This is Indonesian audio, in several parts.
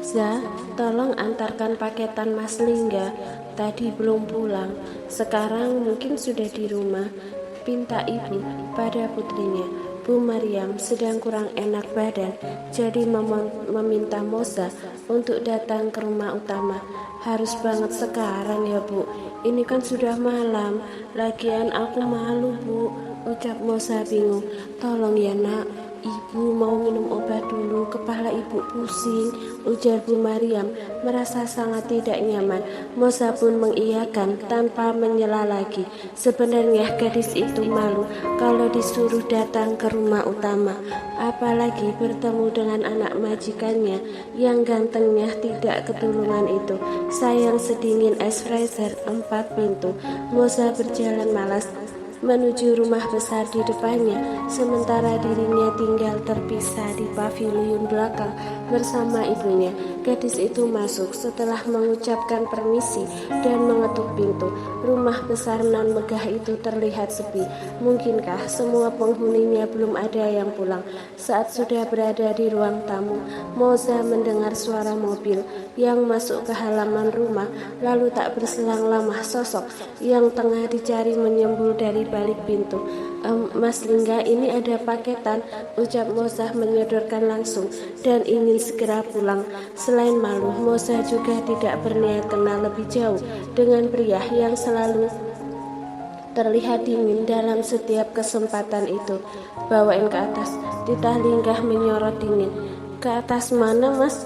Za, tolong antarkan paketan Mas Lingga. Tadi belum pulang, sekarang mungkin sudah di rumah. Pinta ibu pada putrinya. Bu Mariam sedang kurang enak badan, jadi meminta Moza untuk datang ke rumah utama. Harus banget sekarang ya bu, ini kan sudah malam. Lagian aku malu bu, ucap Moza bingung. Tolong ya nak, ibu mau minum obat dulu, kepala ibu pusing, ujar Bu Mariam merasa sangat tidak nyaman. Moza pun mengiyakan tanpa menyela lagi. Sebenarnya gadis itu malu kalau disuruh datang ke rumah utama, apalagi bertemu dengan anak majikannya yang gantengnya tidak ketulungan itu. Sayang sedingin es freezer 4 pintu. Moza berjalan malas menuju rumah besar di depannya, sementara dirinya tinggal terpisah di pavilion belakang bersama ibunya. Gadis itu masuk setelah mengucapkan permisi dan mengetuk pintu. Rumah besar nan megah itu terlihat sepi. Mungkinkah semua penghuninya belum ada yang pulang? Saat sudah berada di ruang tamu, Moza mendengar suara mobil yang masuk ke halaman rumah. Lalu tak berselang lama sosok yang tengah dicari menyembul dari balik pintu. Mas Lingga, ini ada paketan, ucap Moza menyodorkan langsung dan ingin segera pulang. Selain malu, Moza juga tidak berniat kenal lebih jauh dengan pria yang selalu terlihat dingin dalam setiap kesempatan itu. Bawain ke atas, titah Lingga menyorot dingin. Ke atas mana mas?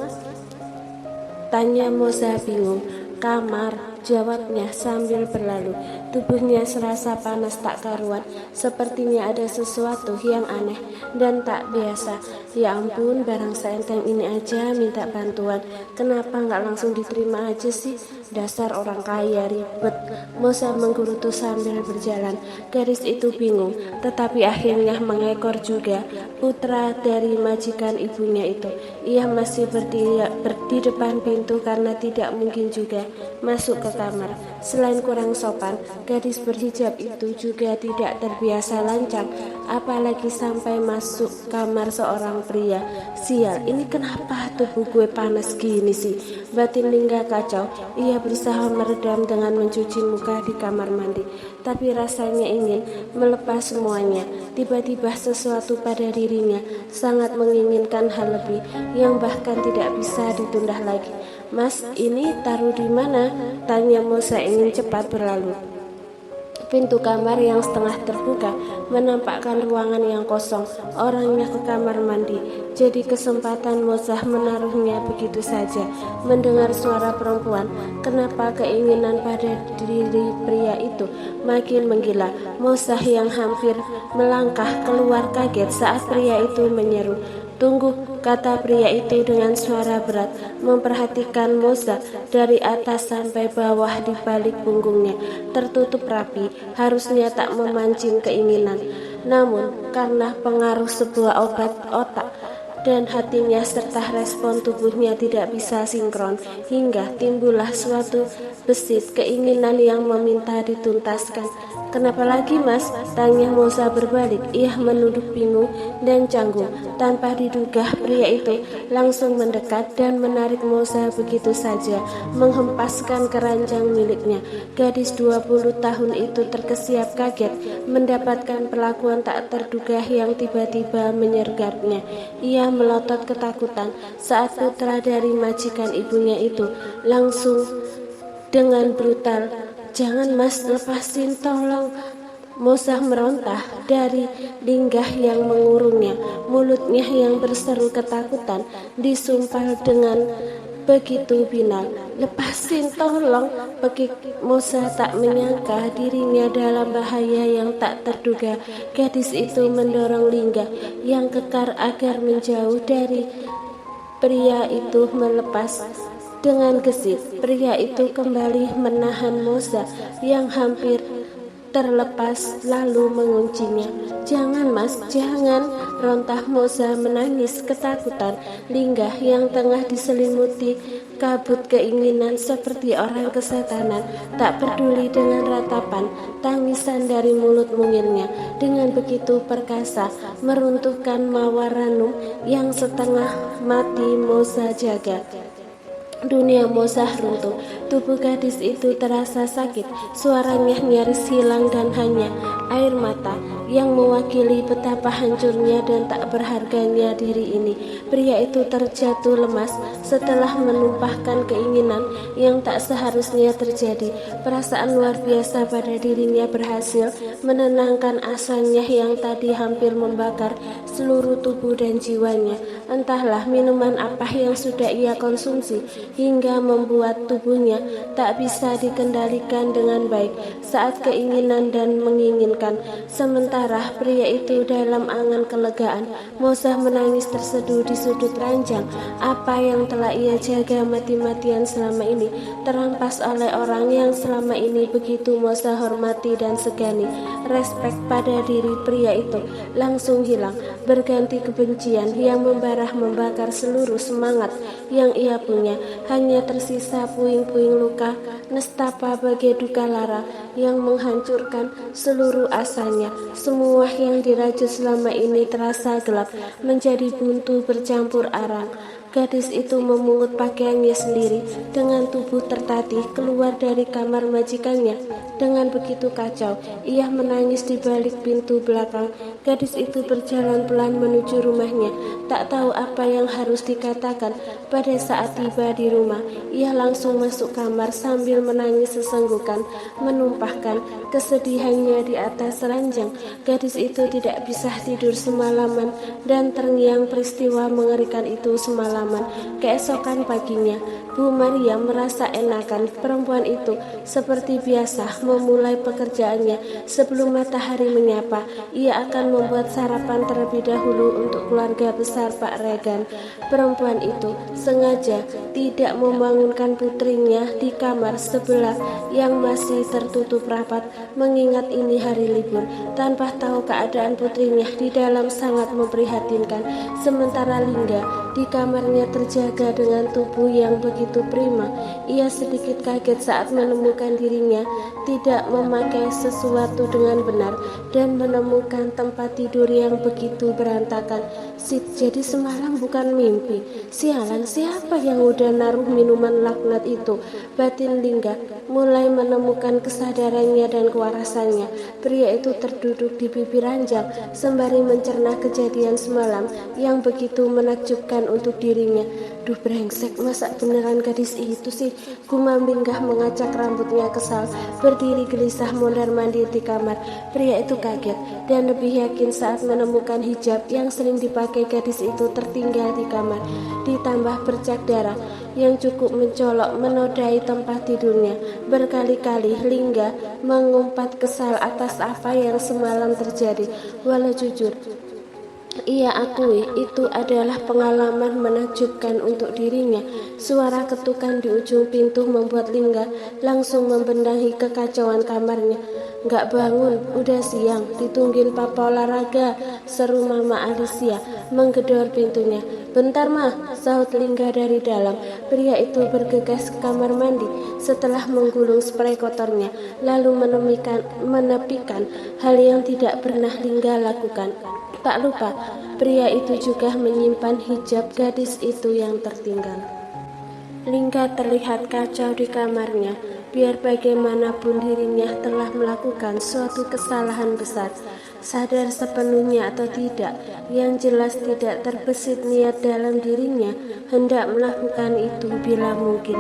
Tanya Moza bingung. Kamar, jawabnya sambil berlalu. Tubuhnya serasa panas tak karuan, sepertinya ada sesuatu yang aneh dan tak biasa. Ya ampun, barang seenteng ini aja minta bantuan, kenapa nggak langsung diterima aja sih? Dasar orang kaya ribet. Moza menggerutu sambil berjalan. Gadis itu bingung, tetapi akhirnya mengekor juga. Putra dari majikan ibunya itu. Ia masih berdiri di depan pintu karena tidak mungkin juga masuk ke kamar. Selain kurang sopan, gadis berhijab itu juga tidak terbiasa lancang, apalagi sampai masuk kamar seorang pria. Sial, ini kenapa tubuh gue panas gini sih? Batin Lingga kacau. Ia berusaha meredam dengan mencuci muka di kamar mandi, tapi rasanya ingin melepas semuanya. Tiba-tiba sesuatu pada dirinya sangat menginginkan hal lebih yang bahkan tidak bisa ditunda lagi. Mas, ini taruh di mana? Tanya Moza ingin cepat berlalu. Pintu kamar yang setengah terbuka menampakkan ruangan yang kosong. Orangnya ke kamar mandi. Jadi kesempatan Moza menaruhnya begitu saja. Mendengar suara perempuan, kenapa keinginan pada diri pria itu makin menggila. Moza yang hampir melangkah keluar kaget saat pria itu menyeru. Tunggu, kata pria itu dengan suara berat, memperhatikan Moza dari atas sampai bawah. Di balik punggungnya tertutup rapi, harusnya tak memancing keinginan. Namun karena pengaruh sebuah obat otak dan hatinya serta respon tubuhnya tidak bisa sinkron, hingga timbullah suatu besit keinginan yang meminta dituntaskan. Kenapa lagi mas? Tanya Moza berbalik. Ia menunduk bingung dan canggung. Tanpa diduga pria itu langsung mendekat dan menarik Moza begitu saja, menghempaskan keranjang miliknya. Gadis 20 tahun itu terkesiap kaget mendapatkan perlakuan tak terduga yang tiba-tiba menyergapnya. Ia melotot ketakutan saat putra dari majikan ibunya itu langsung dengan brutal, "Jangan mas, lepasin tolong." Moza merontah dari linggah yang mengurungnya. Mulutnya yang berseru ketakutan disumpal dengan begitu binal. "Lepasin tolong." Pekik Moza tak menyangka dirinya dalam bahaya yang tak terduga. Gadis itu mendorong Lingga yang kekar agar menjauh dari pria itu. Melepas dengan gesit, pria itu kembali menahan Moza yang hampir terlepas lalu menguncinya. "Jangan mas, jangan!" rontah Moza menangis ketakutan. Lingga yang tengah diselimuti kabut keinginan seperti orang kesetanan tak peduli dengan ratapan tangisan dari mulut mungilnya. Dengan begitu perkasa meruntuhkan Mawaranum yang setengah mati Moza jaga. Dunia Mozah runtuh, tubuh gadis itu terasa sakit, suaranya nyaris hilang dan hanya air mata yang mewakili betapa hancurnya dan tak berharganya diri ini. Pria itu terjatuh lemas setelah menumpahkan keinginan yang tak seharusnya terjadi. Perasaan luar biasa pada dirinya berhasil menenangkan asanya yang tadi hampir membakar seluruh tubuh dan jiwanya. Entahlah minuman apa yang sudah ia konsumsi hingga membuat tubuhnya tak bisa dikendalikan dengan baik saat keinginan dan menginginkan. Sementara pria itu dalam angan kelegaan, Mozah menangis terseduh di sudut ranjang. Apa yang telah ia jaga mati-matian selama ini terampas oleh orang yang selama ini begitu Mozah hormati dan segani. Respek pada diri pria itu langsung hilang, berganti kebencian yang membakar seluruh semangat yang ia punya. Hanya tersisa puing-puing luka nestapa bagai duka lara yang menghancurkan seluruh asanya. Semua yang dirajut selama ini terasa gelap, menjadi buntu bercampur arang. Gadis itu memungut pakaiannya sendiri dengan tubuh tertatih keluar dari kamar majikannya. Dengan begitu kacau, ia menangis di balik pintu belakang. Gadis itu berjalan pelan menuju rumahnya, tak tahu apa yang harus dikatakan. Pada saat tiba di rumah, ia langsung masuk kamar sambil menangis sesenggukan, menumpahkan kesedihannya di atas ranjang. Gadis itu tidak bisa tidur semalaman dan terngiang peristiwa mengerikan itu semalaman. Keesokan paginya, Bu Maryam merasa enakan. Perempuan itu seperti biasa memulai pekerjaannya. Sebelum matahari menyapa, ia akan membuat sarapan terlebih dahulu untuk keluarga besar Pak Regan. Perempuan itu sengaja tidak membangunkan putrinya di kamar sebelah yang masih tertutup rapat, mengingat ini hari libur. Tanpa tahu keadaan putrinya di dalam sangat memprihatinkan. Sementara Lingga di kamarnya terjaga dengan tubuh yang begitu prima. Ia sedikit kaget saat menemukan dirinya tidak memakai sesuatu dengan benar dan menemukan tempat tidur yang begitu berantakan. Jadi semalam bukan mimpi. Sialan, siapa yang udah naruh minuman laknat itu? Batin Lingga mulai menemukan kesadarannya dan kewarasannya. Pria itu terduduk di bibir ranjang sembari mencerna kejadian semalam yang begitu menakjubkan untuk dirinya. Duh brengsek, masa beneran gadis itu sih? Gumam Lingga mengacak rambutnya kesal, berdiri gelisah mondar-mandir di kamar. Pria itu kaget dan lebih yakin saat menemukan hijab yang sering dipakai gadis itu tertinggal di kamar, ditambah bercak darah yang cukup mencolok menodai tempat tidurnya. Berkali-kali Lingga mengumpat kesal atas apa yang semalam terjadi. Walau jujur, ia akui itu adalah pengalaman menakjubkan untuk dirinya. Suara ketukan di ujung pintu membuat Lingga langsung membenahi kekacauan kamarnya. Nggak bangun, udah siang, ditungguin papa olahraga, seru Mama Alicia menggedor pintunya. Bentar mah, sahut Lingga dari dalam. Pria itu bergegas ke kamar mandi setelah menggulung spray kotornya, lalu menepikan hal yang tidak pernah Lingga lakukan. Tak lupa, pria itu juga menyimpan hijab gadis itu yang tertinggal. Lingga terlihat kacau di kamarnya. Biar bagaimanapun dirinya telah melakukan suatu kesalahan besar, sadar sepenuhnya atau tidak, yang jelas tidak terbesit niat dalam dirinya hendak melakukan itu bila mungkin.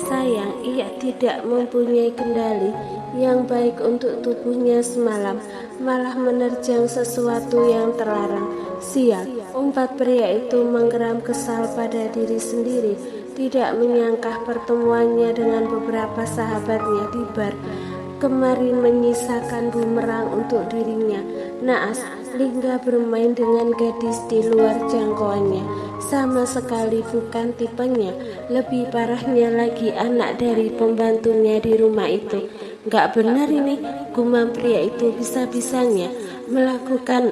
Sayang, ia tidak mempunyai kendali yang baik untuk tubuhnya semalam, malah menerjang sesuatu yang terlarang. Sial, umpat pria itu menggeram kesal pada diri sendiri. Tidak menyangka pertemuannya dengan beberapa sahabatnya di bar kemarin menyisakan bumerang untuk dirinya. Naas, Lingga bermain dengan gadis di luar jangkauannya, sama sekali bukan tipenya. Lebih parahnya lagi, anak dari pembantunya di rumah itu. Gak benar ini, gumam pria itu, bisa-bisanya melakukan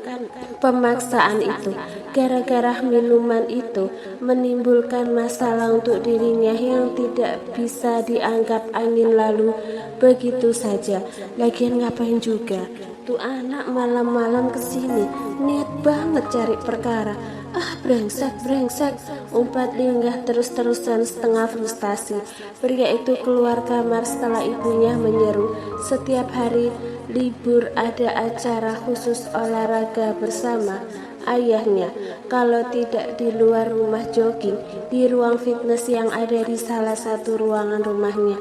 pemaksaan itu. Gara-gara minuman itu menimbulkan masalah untuk dirinya yang tidak bisa dianggap angin lalu begitu saja. Lagian ngapain juga tuh anak malam-malam kesini, niat banget cari perkara. Ah, brengsek, brengsek, umpat Lingga terus-terusan setengah frustasi. Pria itu keluar kamar setelah ibunya menyeru. Setiap hari libur ada acara khusus olahraga bersama ayahnya. Kalau tidak di luar rumah jogging, di ruang fitness yang ada di salah satu ruangan rumahnya.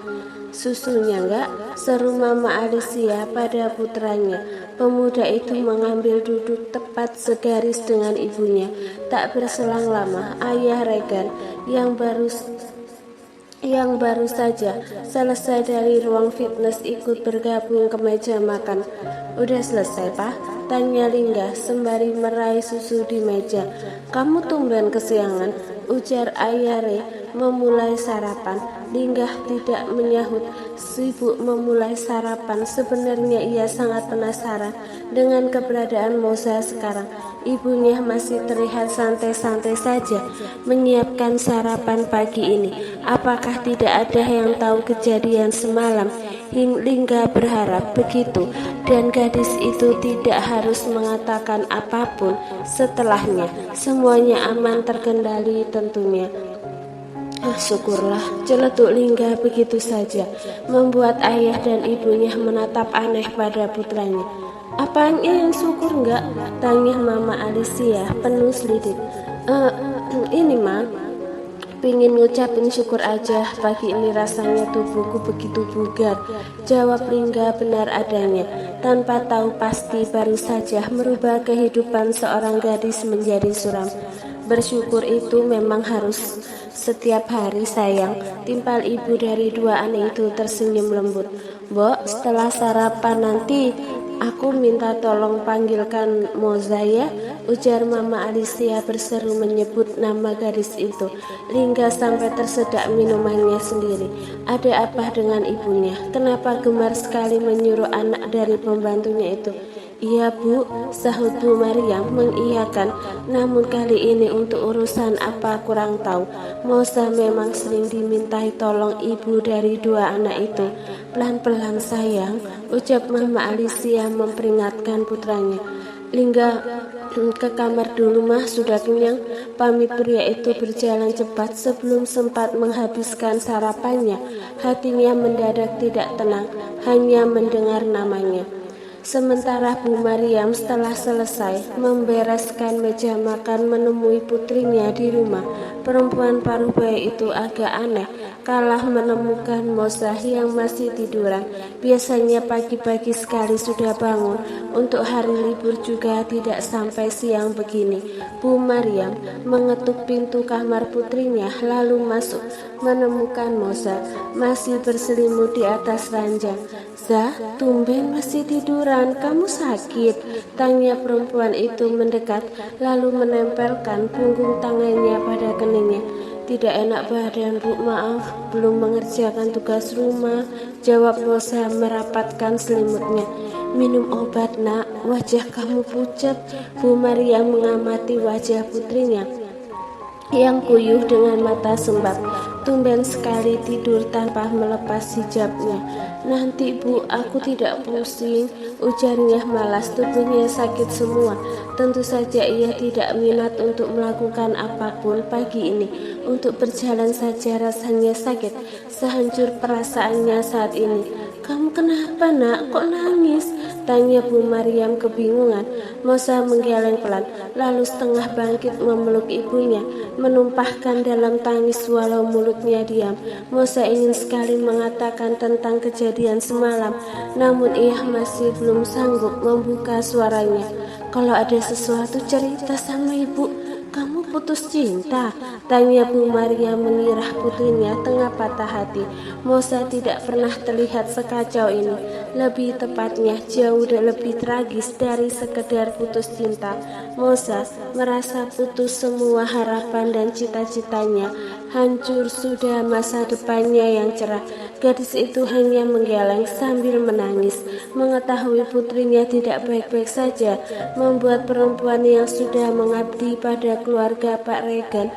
Susunya enggak? Seru Mama Alicia pada putranya. Pemuda itu mengambil duduk tepat segaris dengan ibunya. Tak berselang lama, ayah Regan yang baru saja selesai dari ruang fitness ikut bergabung ke meja makan. Udah selesai, Pak? Tanya Lingga sembari meraih susu di meja. Kamu tumben kesiangan, ujar ayah Re memulai sarapan. Lingga tidak menyahut, sibuk memulai sarapan. Sebenarnya ia sangat penasaran dengan keberadaan Moza sekarang. Ibunya masih terlihat santai-santai saja menyiapkan sarapan pagi ini. Apakah tidak ada yang tahu kejadian semalam? Lingga berharap begitu, dan gadis itu tidak harus mengatakan apapun setelahnya. Semuanya aman terkendali tentunya. Syukurlah, celetuk Lingga begitu saja, membuat ayah dan ibunya menatap aneh pada putranya. Apanya yang syukur enggak? Tanya Mama Alicia penuh selidik. Ini Ma, pingin ngucapin syukur aja, pagi ini rasanya tubuhku begitu bugar, jawab Lingga benar adanya, tanpa tahu pasti baru saja merubah kehidupan seorang gadis menjadi suram. Bersyukur itu memang harus setiap hari sayang, timpal ibu dari dua anak itu tersenyum lembut. Mbok, setelah sarapan nanti aku minta tolong panggilkan Moza ya, ujar Mama Alicia berseru menyebut nama gadis itu. Lingga sampai tersedak minumannya sendiri. Ada apa dengan ibunya? Kenapa gemar sekali menyuruh anak dari pembantunya itu? Iya Bu, sahut Bu Mariam mengiyakan, namun kali ini untuk urusan apa kurang tahu. Moza memang sering dimintai tolong ibu dari dua anak itu. Pelan-pelan sayang, ucap Mama Alicia memperingatkan putranya. Lingga, ke kamar dulu mah, sudah kenyang. Pamit pria itu berjalan cepat sebelum sempat menghabiskan sarapannya. Hatinya mendadak tidak tenang, hanya mendengar namanya. Sementara Bu Mariam setelah selesai membereskan meja makan menemui putrinya di rumah. Perempuan paruh baya itu agak aneh kalah menemukan Moza yang masih tiduran. Biasanya pagi-pagi sekali sudah bangun. Untuk hari libur juga tidak sampai siang begini. Bu Mariam mengetuk pintu kamar putrinya lalu masuk, menemukan Moza masih berselimut di atas ranjang. Zah, tumben masih tiduran, kamu sakit? Tanya perempuan itu mendekat, lalu menempelkan punggung tangannya pada keningnya. Tidak enak badan Bu, maaf, belum mengerjakan tugas rumah, jawab Moza merapatkan selimutnya. Minum obat nak, wajah kamu pucat. Bu Maria mengamati wajah putrinya yang kuyuh dengan mata sembab. Tumben sekali tidur tanpa melepas hijabnya. Nanti Bu, aku tidak pusing, ujarnya malas. Tubuhnya sakit semua. Tentu saja ia tidak minat untuk melakukan apapun pagi ini. Untuk berjalan saja rasanya sakit, sehancur perasaannya saat ini. Kamu kenapa nak? Kok nangis? Tanya Bu Mariam kebingungan. Moza menggeleng pelan, lalu setengah bangkit memeluk ibunya, menumpahkan dalam tangis walau mulutnya diam. Moza ingin sekali mengatakan tentang kejadian semalam, namun ia masih belum sanggup membuka suaranya. Kalau ada sesuatu cerita sama ibu. Kamu putus cinta? Tanya Bu Maria mengira putrinya tengah patah hati. Moza tidak pernah terlihat sekacau ini. Lebih tepatnya jauh dan lebih tragis dari sekedar putus cinta. Moza merasa putus semua harapan dan cita-citanya. Hancur sudah masa depannya yang cerah. Gadis itu hanya menggeleng sambil menangis. Mengetahui putrinya tidak baik-baik saja membuat perempuan yang sudah mengabdi pada keluarga Pak Regan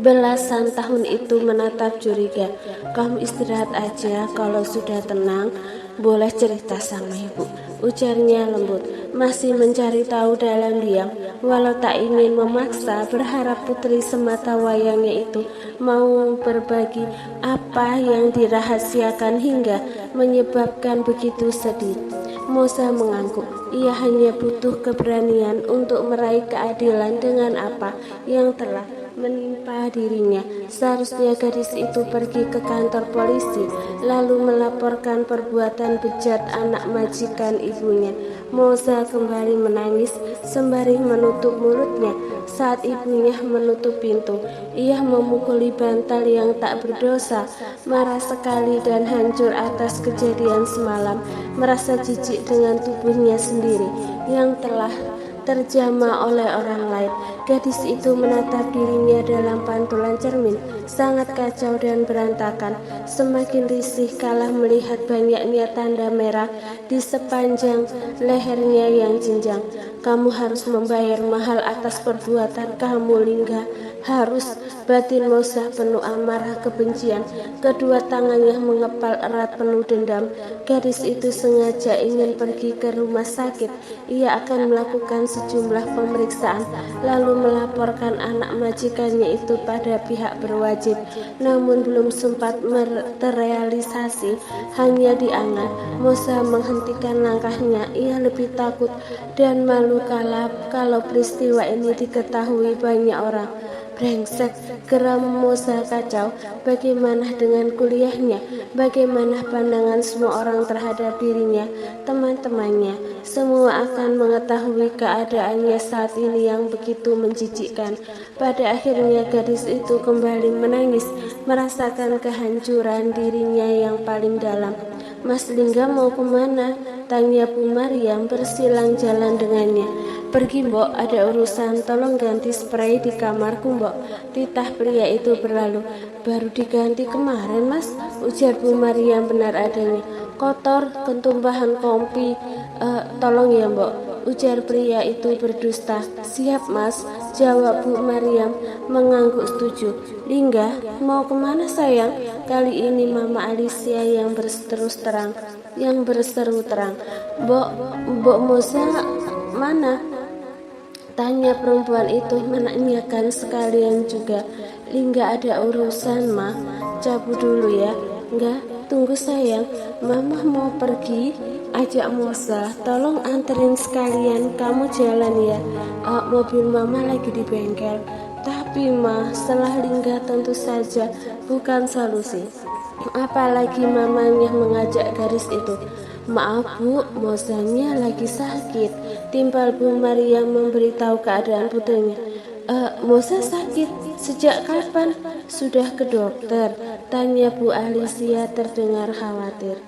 belasan tahun itu menatap curiga. Kamu istirahat aja, kalau sudah tenang boleh cerita sama ibu. ujarnya lembut. Masih mencari tahu dalam diam, walau tak ingin memaksa, berharap putri semata wayangnya itu mau berbagi apa yang dirahasiakan hingga menyebabkan begitu sedih. Mosa mengangguk. Ia hanya butuh keberanian untuk meraih keadilan dengan apa yang telah menimpa dirinya. Seharusnya gadis itu pergi ke kantor polisi, lalu melaporkan perbuatan bejat anak majikan ibunya. Mosa kembali menangis sembari menutup mulutnya saat ibunya menutup pintu. Ia memukuli bantal yang tak berdosa, marah sekali dan hancur atas kejadian semalam, merasa jijik dengan tubuhnya sendiri yang telah terjamah oleh orang lain. Gadis itu menatap dirinya dalam pantulan cermin, sangat kacau dan berantakan. Semakin risih kalah melihat banyaknya tanda merah di sepanjang lehernya yang jenjang. Kamu harus membayar mahal atas perbuatan kamu, Lingga. Harus. Batin Mosa penuh amarah kebencian. Kedua tangannya mengepal erat penuh dendam. Gadis itu sengaja ingin pergi ke rumah sakit. Ia akan melakukan sejumlah pemeriksaan, lalu melaporkan anak majikannya itu pada pihak berwajib. Namun belum sempat terrealisasi, hanya diangan. Mosa menghentikan langkahnya. Ia lebih takut dan malu kalau peristiwa ini diketahui banyak orang. Brengsek, geram Mosa kacau. Bagaimana dengan kuliahnya? Bagaimana pandangan semua orang terhadap dirinya? Teman-temannya semua akan mengetahui keadaannya saat ini yang begitu menjijikkan. Pada akhirnya gadis itu kembali menangis, merasakan kehancuran dirinya yang paling dalam. Mas Lingga mau kemana? Tanya Bu Mariam bersilang jalan dengannya. Pergi Mbok, ada urusan, tolong ganti spray di kamarku Mbok. Titah pria itu berlalu. Baru diganti kemarin Mas, ujar Bu Mariam benar adanya. Kotor, ketumpahan kompi. Tolong ya Mbok, ujar pria itu berdusta. Siap Mas, jawab Bu Mariam mengangguk setuju. Lingga, mau kemana sayang? Kali ini Mama Alicia yang berseru terang. Mbok Mosa mana? Tanya perempuan itu menanyakan sekalian juga. Lingga ada urusan Ma, cabut dulu ya. Enggak, tunggu sayang, Mama mau pergi. Ajak Mosa, tolong anterin sekalian, kamu jalan ya. Mobil Mama lagi di bengkel. Tapi Ma, setelah Lingga tentu saja bukan solusi. Apalagi mamanya mengajak gadis itu. Maaf Bu, Mosanya lagi sakit, timpal Bu Maria memberitahu keadaan putrinya. Mosa sakit? Sejak kapan? Sudah ke dokter? Tanya Bu Alicia terdengar khawatir.